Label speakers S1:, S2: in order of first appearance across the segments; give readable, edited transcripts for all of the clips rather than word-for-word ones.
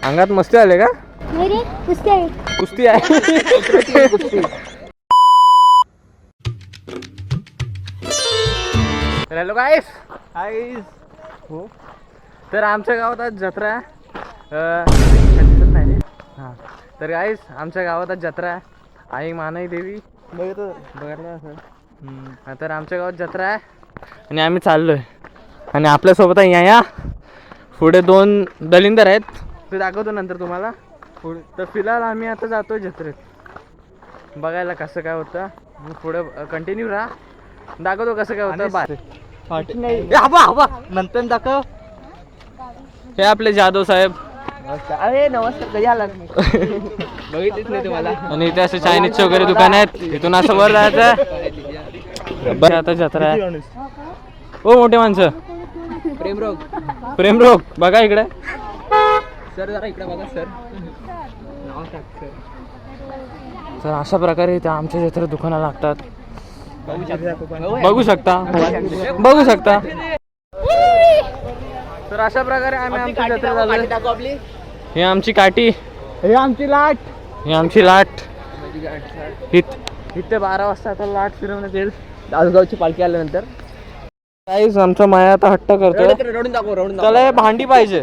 S1: अंगात मस्ती आले का?
S2: नाही रे, कुस्ती आहे.
S1: कुस्ती आहे. कुस्ती. हॅलो गाईस. हो, तर आमच्या गावात आज जत्रा आहे. हां, तर गाईस आमच्या गावात आज जत्रा आहे. आई मानाई देवी बघितलं असं. तर आमच्या गावात जत्रा आहे आणि आम्ही चाललो आहे. आणि आपल्यासोबत आहे या पुढे 2 दलिंदर आहेत, ते दाखवतो नंतर तुम्हाला. पुढे तर फिलहाल आम्ही आता जातो आहे जत्रेत बघायला कसं काय होतं. पुढे कंटिन्यू राहा, दाखवतो कसं काय होतं.
S3: नंतर दाखव.
S1: हे आपले जाधव साहेब.
S3: अरे नमस्कार, कधी आलात? बघितलीच नाही तुम्हाला.
S1: आणि इथे असे चायनीजचे वगैरे दुकान आहेत. इथून असं वर जायचं. बरं आता जत्रा आहे. हो मोठे माणसं. प्रेमरोग बघा इकडे.
S3: सर जरा इकडे बघा सर.
S1: तर अशा प्रकारे इथे आमच्या जत्रेत दुकानं लागतात. बघू शकता. तर अशा प्रकारे आम्ही आमच्या जत्रेत आलो. ही आमची काठी,
S3: हे आमची लाट.
S1: ही आमची लाट. इथे 12 वाजता आता लाट फिरवण्यात येईल.
S3: दासगावची पालखी आल्यानंतर
S1: काहीच आमचा माया आता हट्ट करतोय.
S3: रडून दाखव.
S1: त्याला हे भांडी पाहिजे.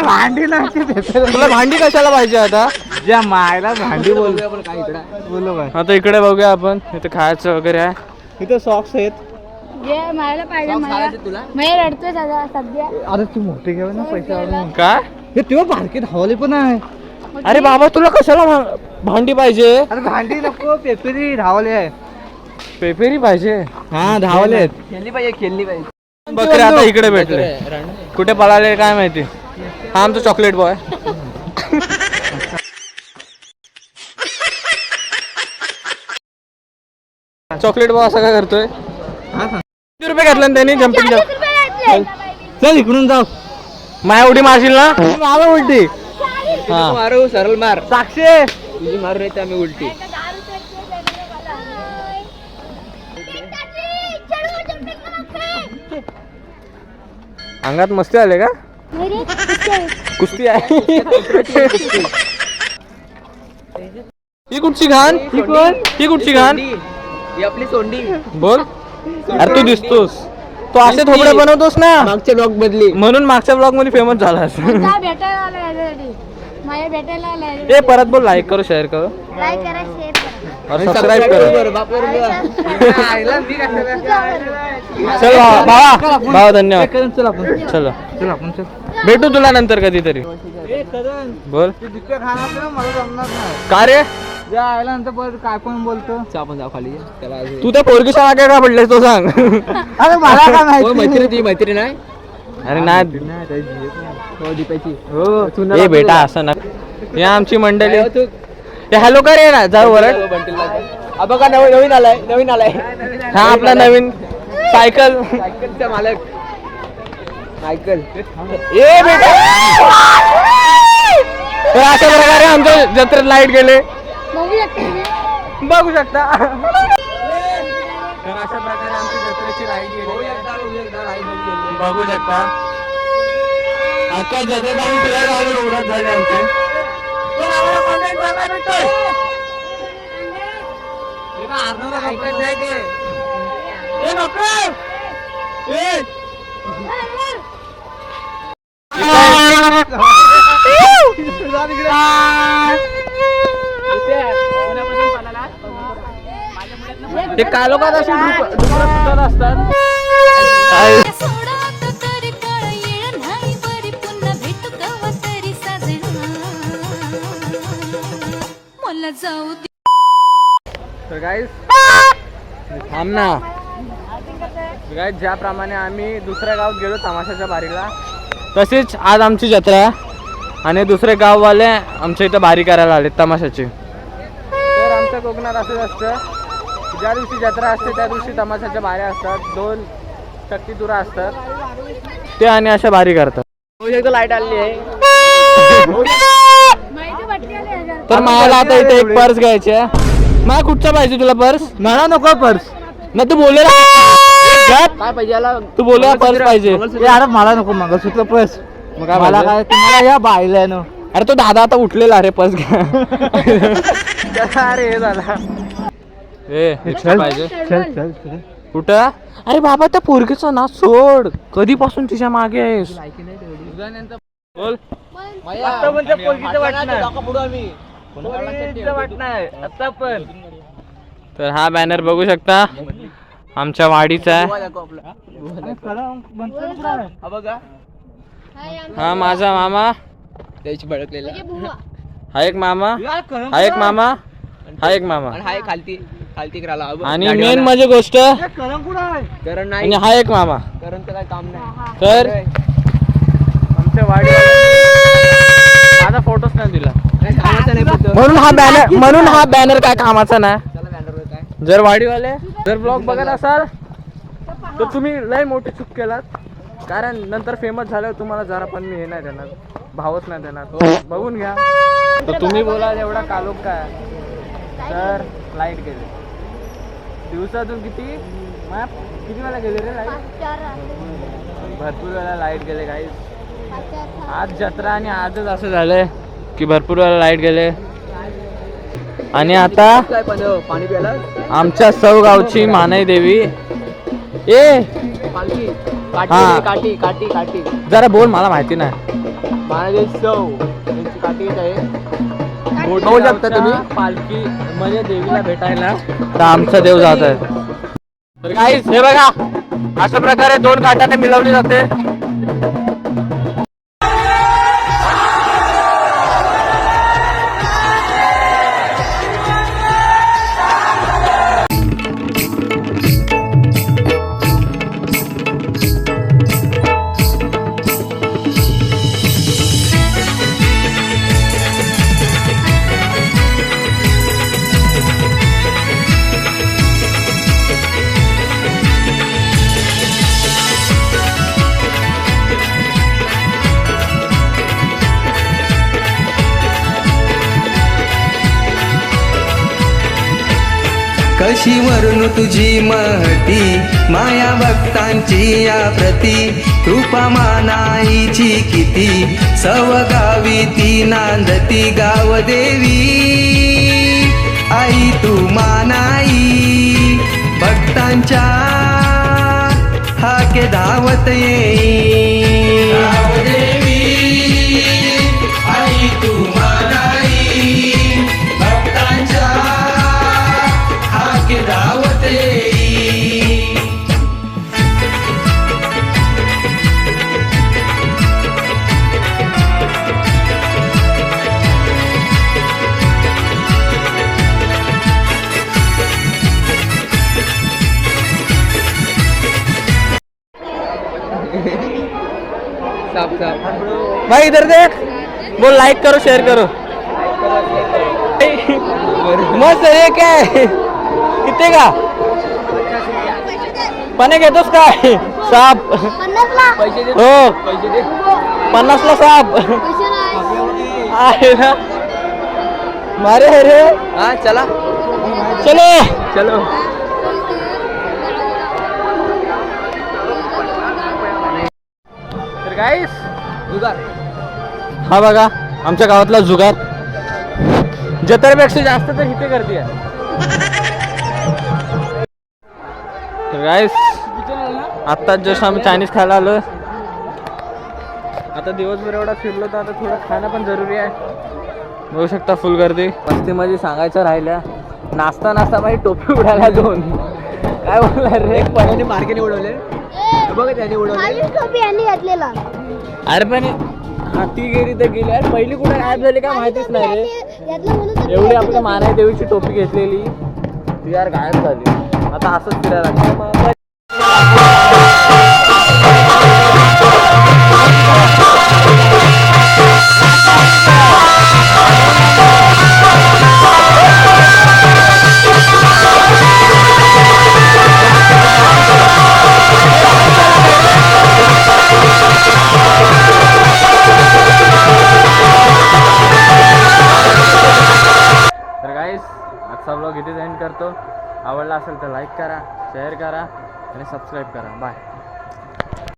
S3: भांडी नाही,
S1: तुला भांडी कशाला पाहिजे आता?
S3: ज्या मायला भांडी बोलतो आपण. काय इकडे बोललो काय?
S1: आता इकडे बघूया आपण. इथे खायचं वगैरे आहे.
S3: इथं सॉक्स आहेत.
S2: जे मला पाहिजे, मला रडतोय सध्या.
S3: अरे तू मोठे घ्यावे ना पैसे.
S1: काय
S3: हे तेव्हा बारकेत हवाली पण आहे.
S1: अरे बाबा तुला कशाला भांडी पाहिजे?
S3: अरे भांडी नको, पेपरी धावले आहे.
S1: पेपेरी पाहिजे.
S3: हा धावले आहेत. खेळली पाहिजे.
S1: बकरे आता इकडे भेटले. कुठे पळाले काय माहिती. हा आमचा चॉकलेट बॉय. चॉकलेट बॉय असं काय करतोय? किती रुपये घातले त्यांनी जम्पिंग?
S3: चल इकडून जाऊ.
S1: माया उडी मारशील ना?
S3: मारा उलटी.
S1: हा
S3: मारू सरळ मार. साक्षी तुझी मारू नाही तर आम्ही उलटी.
S1: अंगात मस्ती आले का?
S2: नाही रे, कुस्ती आहे.
S1: कुस्ती आहे. ही कुठची घाण? ही कुठची घाण?
S3: ही आपली सोंडी.
S1: बोल. अरे तू दिसतोस, तू असे थोबडे बनवतोस ना,
S3: मागच्या ब्लॉग बदली.
S1: म्हणून मागच्या ब्लॉग मध्ये फेमस झालास.
S2: जा भेटायला आलाय याच्यासाठी. माझ्या भेटायला आलाय.
S1: ए परत बोल. लाईक करो, शेअर करो
S2: लाईक करा, शेअर करा.
S1: और सबस्क्राइब करो. चल भावा धन्यवाद.
S3: चल आपण.
S1: चलो
S3: चल आपण चल.
S1: भेटू तुला नंतर कधीतरी. बोल.
S3: मला जमणार नाही.
S1: का रे?
S3: आयला नंतर परत काय पण बोलतो. आपण जाऊ खाली.
S1: तू त्या पोरगीच्या मागे का पडलेस तो सांग.
S3: अरे मला काय माहिती. मैत्री ती मैत्री नाही.
S1: अरे नाही.
S3: हो दीपाची.
S1: ए बेटा असं ना. हे आमची मंडळी. हे हॅलो करे ना जाऊ वरड.
S3: बघा नवीन आलाय.
S1: हा आपला नवीन सायकल.
S3: सायकलचा मालक सायकल.
S1: ए बेटा. तर अशा प्रकारे आमच्या जत्रेत लाईट गेले.
S2: बघू शकता तुम्ही.
S1: बघू शकता. तर अशा प्रकारे आमची जत्रेची लाईट गेली. बघू शकता. अख्खा जत्रेत आम्ही फिरायला आलो. एवढाच झाले आमचे. ते कालोखात असे डुकरं असतात. तर गाईस थांब ना. गाईस ज्याप्रमाणे आम्ही दुसऱ्या गावात गेलो तमाशाच्या बारीला, तसेच आज आमची जत्रा आणि दुसरे गाववाले आमच्या इथं बारी करायला आले तमाशाची. तर आमच्या कोकणात असंच असतं. ज्या दिवशी जत्रा असते त्या दिवशी तमाशाच्या बाऱ्या असतात. 2 शक्तितुरा असतात ते आणि अशा बारी करतात.
S3: लाईट आली आहे.
S1: तर मला आता इथे एक पर्स घ्यायची आहे. मला कुठचा पाहिजे तुला पर्स?
S3: मला नको पर्स.
S1: ना तू बोलले
S3: काय पाहिजे याला?
S1: तू बोलला पर्स पाहिजे.
S3: अरे मला नको मंगळसूत्र पर्स.
S1: मग काय
S3: मला
S1: पाहिजे?
S3: काय तुम्हाला या बायल्यानं
S1: अरे तो दादा आता उठलेला रे पस घ्या. अरे हे झाला ए
S3: चल
S1: पाहिजे
S3: चल चल चल.
S1: कुठं? अरे बाबा त्या पोरगीचं ना सोड, कधीपासून तिच्या मागे आहेस? बोल.
S3: आता पण त्या पोरगीचं वाटणार. पोरगीचं वाटणार आता पण.
S1: तर हा बॅनर बघू शकता आमच्या वाडीचा आहे. हा माझा मामा,
S3: त्याची भडकलेला
S1: हा एक मामा, हा एक मामा, हा एक मामा
S3: आणि हाय खालती खालती करायला
S1: आणि मेन म्हणजे गोष्ट
S3: करण नाही
S1: आणि हा एक मामा.
S3: करणचं काय काम नाही.
S1: तर आमच्या वाडी माझा फोटोच नाही दिला
S3: काय कामाचं नाही पुढचं.
S1: म्हणून हा बॅनर काय कामाचा नाही.
S3: चला बॅनरवर काय
S1: जर वाडीवाले जर ब्लॉग बघत असाल तर तुम्ही लय मोठी चूक केलात, कारण नंतर फेमस झाल्यावर तुम्हाला जरा पण मी हे नाही देणार, भावच नाही देणार. बघून घ्या. तर तुम्ही बोलाल एवढा कालोख काय, तर लाईट गेले दिवसातून किती वेळा गेले रे लाईट? भरपूर वेळा लाईट गेले काही. आज जत्रा आणि आजच असं झालंय की भरपूर वेळा लाईट गेले. आणि आता
S3: काय पाणी प्यायला
S1: आमच्या सौगावची मानई देवी
S3: पालखी
S1: हा.
S3: काठी काठी काठी
S1: जरा बोल, मला माहिती नाही.
S3: महादेव सौ यांची काठी येत आहे.
S1: बघू शकता तुम्ही पालखी म्हणजे देवीला भेटायला तर आमचा देव जात आहे. तर काहीच हे बघा अशा प्रकारे 2 काठाने मिळवली जाते.
S4: कशी वर्णू तुझी महती माया भक्तांची या प्रती कृपा मानाईची किती सवगावी ती नांदती गाव देवी आई तू मानाई भक्तांच्या हाके धावत येई गाव देवी आई तू मानाई भक्तांच्या धावत येई.
S3: साफ साफ
S1: भाई इधर देख, बोल लाईक करो शेअर करो. मस्त हे काय किती का पाने घेतोस काय? साप
S3: पैसे दे
S1: हो
S3: पैसे दे
S1: 50 ला साप आहे ना. मारे हे रे,
S3: हा चला
S1: चलो
S3: चलो.
S1: तर गाईस
S3: उगा
S1: हा बघा आमच्या गावातला जुगार जत्रेपेक्षा जास्त तर इथे गर्दी आहे. तर गाईस आत्ताच जस्ट आम्ही चायनीज खायला आलो. आता दिवसभर एवढा फिरलो तर आता थोडं खाणं पण जरुरी आहे. बघू शकता फुल गर्दी. मस्तीमध्ये सांगायचं राहिल्या नाचता नाचता माझी टोपी उडाल्या 2. काय बोलणार रे?
S3: पहिल्याने मार्केने उडवले बघ त्याने उडवले.
S1: अरे पण हा ती गेली तर गेली. अरे पहिली कुठे गायब झाली काय माहितीच नाही रे. एवढी आपल्या मानाई देवीची टोपी घेतलेली ती यार गायब झाली. आता असंच फिरायला लागतं. तर गाईस आजचा ब्लॉग इथेच एंड करतो. आवडला असेल तर लाईक करा, शेअर करा आणि सबस्क्राईब करा. बाय.